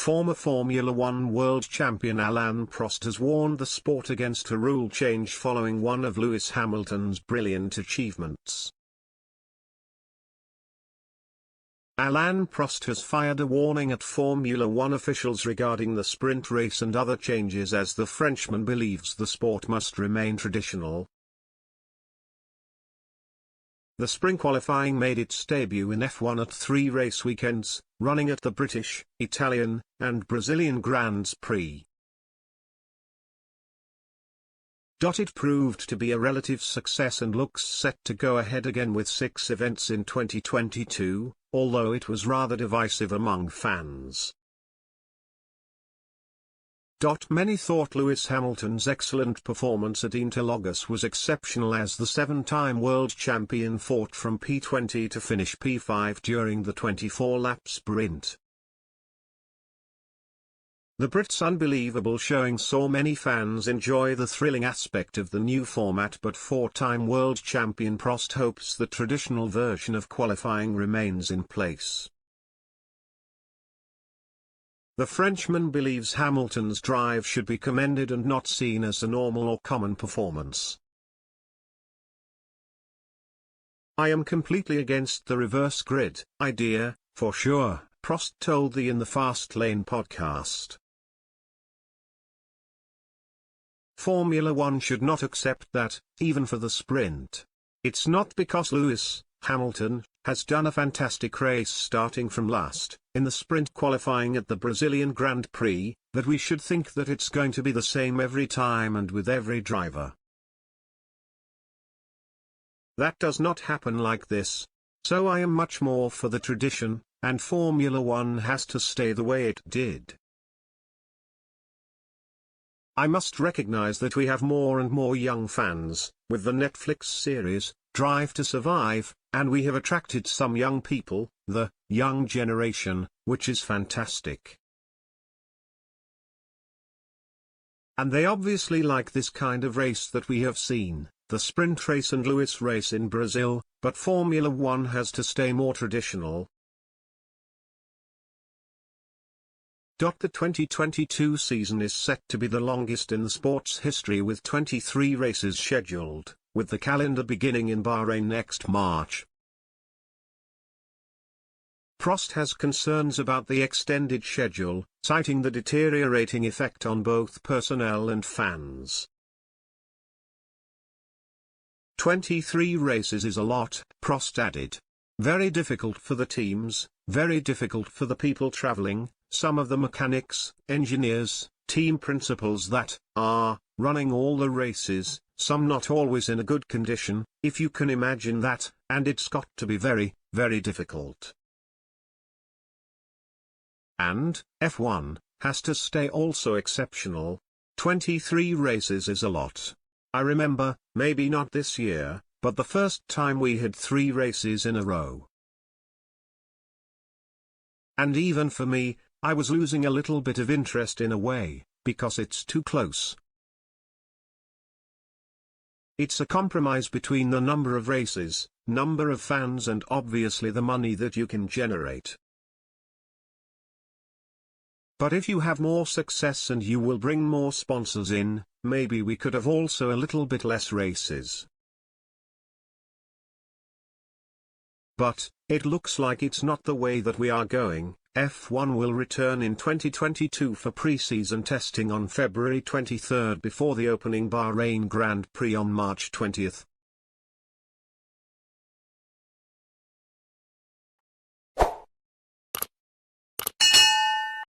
Former Formula One world champion Alain Prost has warned the sport against a rule change following one of Lewis Hamilton's brilliant achievements. Alain Prost has fired a warning at Formula One officials regarding the sprint race and other changes, as the Frenchman believes the sport must remain traditional. The spring qualifying made its debut in F1 at 3 race weekends, running at the British, Italian, and Brazilian Grands Prix. It proved to be a relative success and looks set to go ahead again with 6 events in 2022, although it was rather divisive among fans. Many thought Lewis Hamilton's excellent performance at Interlagos was exceptional, as the 7-time world champion fought from P20 to finish P5 during the 24-lap sprint. The Brit's unbelievable showing saw many fans enjoy the thrilling aspect of the new format, but 4-time world champion Prost hopes the traditional version of qualifying remains in place. The Frenchman believes Hamilton's drive should be commended and not seen as a normal or common performance. "I am completely against the reverse grid idea, for sure," Prost told the In the Fast Lane podcast. "Formula One should not accept that, even for the sprint. It's not because Lewis Hamilton has done a fantastic race starting from last in the sprint qualifying at the Brazilian Grand Prix, that we should think that it's going to be the same every time and with every driver. That does not happen like this. So I am much more for the tradition, and Formula One has to stay the way it did. I must recognize that we have more and more young fans, with the Netflix series, Drive to Survive, and we have attracted some young people, the young generation, which is fantastic. And they obviously like this kind of race that we have seen, the sprint race and Lewis race in Brazil, but Formula One has to stay more traditional." The 2022 season is set to be the longest in the sport's history, with 23 races scheduled, with the calendar beginning in Bahrain next March. Prost has concerns about the extended schedule, citing the deteriorating effect on both personnel and fans. 23 races is a lot, Prost added. Very difficult for the teams, very difficult for the people traveling, some of the mechanics, engineers, team principals that are running all the races, some not always in a good condition, if you can imagine that, and it's got to be very, very difficult. And F1 has to stay also exceptional. 23 races is a lot. I remember, maybe not this year, but the first time we had 3 races in a row. And even for me, I was losing a little bit of interest in a way, because it's too close. It's a compromise between the number of races, number of fans, and obviously the money that you can generate. But if you have more success and you will bring more sponsors in, maybe we could have also a little bit less races. But it looks like it's not the way that we are going. F1 will return in 2022 for pre-season testing on February 23 before the opening Bahrain Grand Prix on March 20.